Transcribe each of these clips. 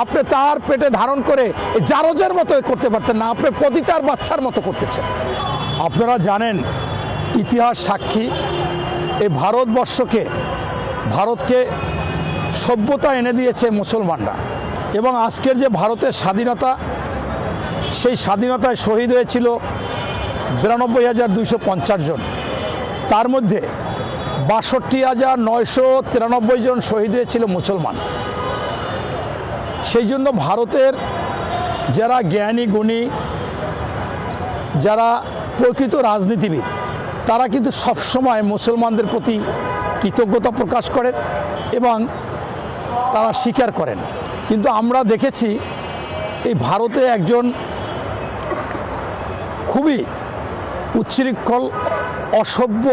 আপনি তার পেটে ধারণ করে জারজের মতো করতে পারতেন না, আপনি পতিতার বাচ্চার মতো করতেছেন। আপনারা জানেন, ইতিহাস সাক্ষী, এই ভারতকে সভ্যতা এনে দিয়েছে মুসলমানরা। এবং আজকের যে ভারতের স্বাধীনতা, সেই স্বাধীনতায় শহীদ হয়েছিল 92,250 জন, তার মধ্যে 62,993 জন শহীদ হয়েছিল মুসলমান। সেই জন্য ভারতের যারা জ্ঞানী গুণী, যারা প্রকৃত রাজনীতিবিদ, তারা কিন্তু সবসময় মুসলমানদের প্রতি কৃতজ্ঞতা প্রকাশ করেন এবং তারা স্বীকার করেন। কিন্তু আমরা দেখেছি এই ভারতে একজন খুবই উচ্ছৃঙ্খল, অসভ্য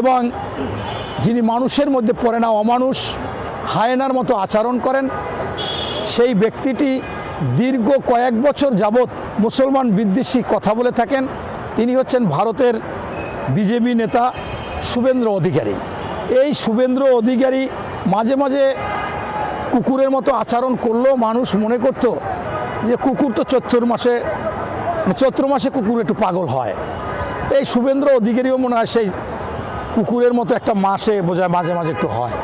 এবং যিনি মানুষের মধ্যে পড়ে না, অমানুষ, হায়েনার মতো আচরণ করেন, সেই ব্যক্তিটি দীর্ঘ কয়েক বছর যাবৎ মুসলমান বিদ্বেষী কথা বলে থাকেন। তিনি হচ্ছেন ভারতের বিজেপি নেতা শুভেন্দু অধিকারী। এই শুভেন্দু অধিকারী মাঝে মাঝে কুকুরের মতো আচরণ করলেও মানুষ মনে করত যে কুকুর তো চৈত্র মাসে কুকুর একটু পাগল হয়। এই শুভেন্দু অধিকারীও মনে হয় সেই কুকুরের মতো একটা মাসে বোঝায় মাঝে মাঝে একটু হয়।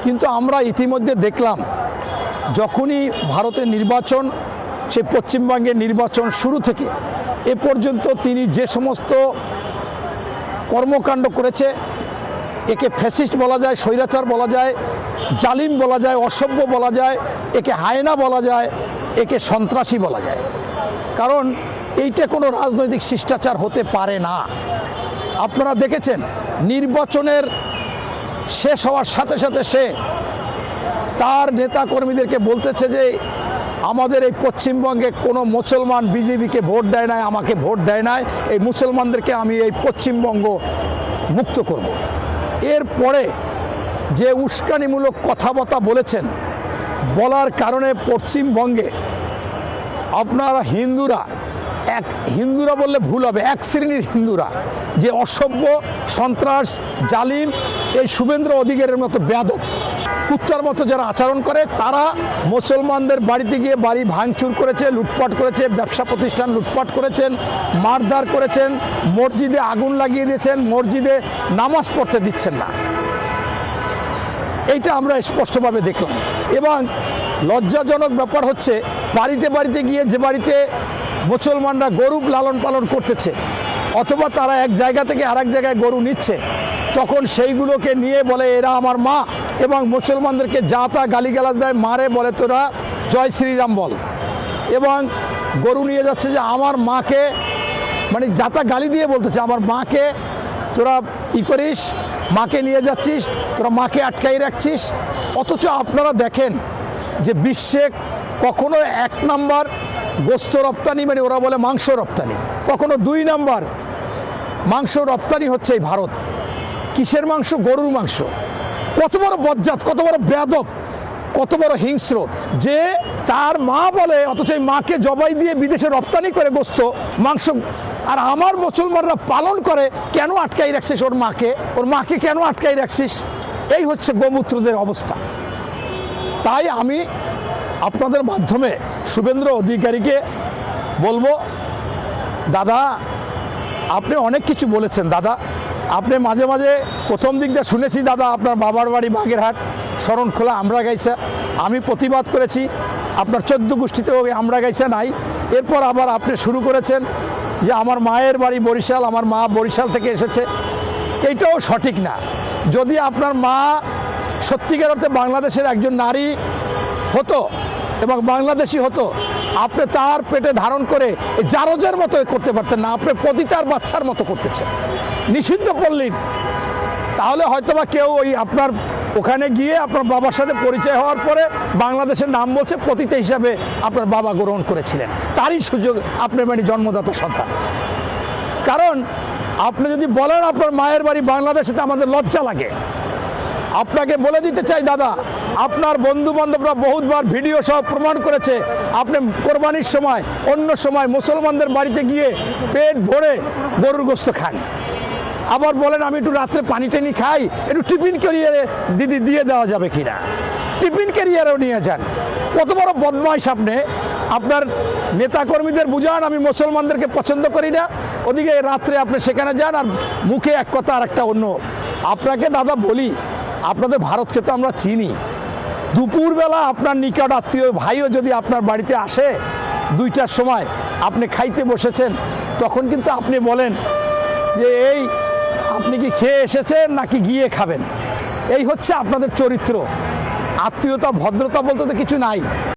কিন্তু আমরা ইতিমধ্যে দেখলাম, যখনই ভারতের নির্বাচন, সে পশ্চিমবঙ্গের নির্বাচন শুরু থেকে এ পর্যন্ত তিনি যে সমস্ত কর্মকাণ্ড করেছে, একে ফ্যাসিস্ট বলা যায়, স্বৈরাচার বলা যায়, জালিম বলা যায়, অসভ্য বলা যায়, একে হায়না বলা যায়, একে সন্ত্রাসী বলা যায়। কারণ এইটা কোনো রাজনৈতিক শিষ্টাচার হতে পারে না। আপনারা দেখেছেন, নির্বাচনের শেষ হওয়ার সাথে সাথে সে তার নেতা কর্মীদেরকে বলতেছে যে আমাদের এই পশ্চিমবঙ্গে কোনো মুসলমান বিজেপিকে ভোট দেয় নাই, আমাকে ভোট দেয় নাই, এই মুসলমানদেরকে আমি এই পশ্চিমবঙ্গ মুক্ত করব। এরপরে যে উস্কানিমূলক কথাবার্তা বলেছেন, বলার কারণে পশ্চিমবঙ্গে আপনারা হিন্দুরা বললে ভুল হবে, এক শ্রেণীর হিন্দুরা যে অসভ্য, সন্ত্রাস, জালিম, এই শুভেন্দু অধিকারীর মতো বেয়াদব কুত্তার মতো যারা আচরণ করে, তারা মুসলমানদের বাড়িতে গিয়ে বাড়ি ভাঙচুর করেছে, লুটপাট করেছে, ব্যবসা প্রতিষ্ঠান লুটপাট করেছেন, মারধর করেছেন, মসজিদে আগুন লাগিয়ে দিয়েছেন, মসজিদে নামাজ পড়তে দিচ্ছেন না। এইটা আমরা স্পষ্টভাবে দেখলাম। এবং লজ্জাজনক ব্যাপার হচ্ছে, বাড়িতে বাড়িতে গিয়ে যে বাড়িতে মুসলমানরা গরু লালন পালন করতেছে, অথবা তারা এক জায়গা থেকে আরেক জায়গায় গরু নিচ্ছে, তখন সেইগুলোকে নিয়ে বলে এরা আমার মা, এবং মুসলমানদেরকে যা তা গালিগালাজ দেয়, মারে, বলে তোরা জয় শ্রীরাম বল। এবং গরু নিয়ে যাচ্ছে যে আমার মাকে, মানে যা তা গালি দিয়ে বলতেছে আমার মাকে তোরা করিস, মাকে নিয়ে যাচ্ছিস, তোরা মাকে আটকাই রাখছিস। অথচ আপনারা দেখেন যে বিশ্বে কখনো 1 নাম্বার গোস্ত রপ্তানি, মানে ওরা বলে মাংস রপ্তানি, কখনো 2 নাম্বার মাংস রপ্তানি হচ্ছে এই ভারত। কিসের মাংস? গরুর মাংস। কত বড় বজ্জাত, কত বড় বেয়াদব, কত বড় হিংস্র যে তার মা বলে, অথচ এই মাকে জবাই দিয়ে বিদেশে রপ্তানি করে গোস্ত মাংস। আর আমার মুসলমানরা পালন করে, কেন আটকাই রাখছিস ওর মাকে কেন আটকাই রাখছিস? এই হচ্ছে গোমূত্রদের অবস্থা। তাই আমি আপনাদের মাধ্যমে শুভেন্দু অধিকারীকে বলবো, দাদা আপনি অনেক কিছু বলেছেন। দাদা আপনি মাঝে মাঝে প্রথম দিকটা শুনেছি, দাদা আপনার বাবার বাড়ি বাগেরহাট, শরণখোলা, আমরাগাইছা, আমি প্রতিবাদ করেছি। আপনার 14 গোষ্ঠীতেও আমরাগাইছা নাই। এরপর আবার আপনি শুরু করেছেন যে আমার মায়ের বাড়ি বরিশাল, আমার মা বরিশাল থেকে এসেছে। এইটাও সঠিক না। যদি আপনার মা সত্যিকার অর্থে বাংলাদেশের একজন নারী হতো এবং বাংলাদেশি হতো, আপনি তার পেটে ধারণ করে জারজের মতো করতে পারতেন না, আপনি পতিতার বাচ্চার মতো করতেছেন। নিষিদ্ধ করলেন, তাহলে হয়তোবা কেউ ওই আপনার ওখানে গিয়ে আপনার বাবার সাথে পরিচয় হওয়ার পরে বাংলাদেশের নাম বলছে, পতিতা হিসাবে আপনার বাবা গ্রহণ করেছিলেন, তারই সুযোগ আপনার মানে জন্মদাতা সন্তান। কারণ আপনি যদি বলেন আপনার মায়ের বাড়ি বাংলাদেশে, আমাদের লজ্জা লাগে। আপনাকে বলে দিতে চাই দাদা, আপনার বন্ধু বান্ধবরা বহুতবার ভিডিও সহ প্রমাণ করেছে আপনি কোরবানির সময়, অন্য সময় মুসলমানদের বাড়িতে গিয়ে পেট ভরে গরুর গোশত খান। আবার বলেন আমি একটু রাত্রে পানি টানি খাই, একটু টিফিন ক্যারিয়ারে দিদি দিয়ে দেওয়া যাবে কিনা, টিফিন ক্যারিয়ারেও নিয়ে যান। কত বড় বদমাইশ আপনি! আপনার নেতাকর্মীদের বুঝান আমি মুসলমানদেরকে পছন্দ করি না, ওদিকে রাত্রে আপনি সেখানে যান আর মুখে এক কথা আর একটা অন্য। আপনাকে দাদা বলি, আপনাদের ভারতকে তো আমরা চিনি। দুপুরবেলা আপনার নিকট আত্মীয় ভাইও যদি আপনার বাড়িতে আসে 2টার সময়, আপনি খাইতে বসেছেন, তখন কিন্তু আপনি বলেন যে এই আপনি কি খেয়ে এসেছেন নাকি গিয়ে খাবেন। এই হচ্ছে আপনাদের চরিত্র। আত্মীয়তা ভদ্রতা বলতে তো কিছু নাই।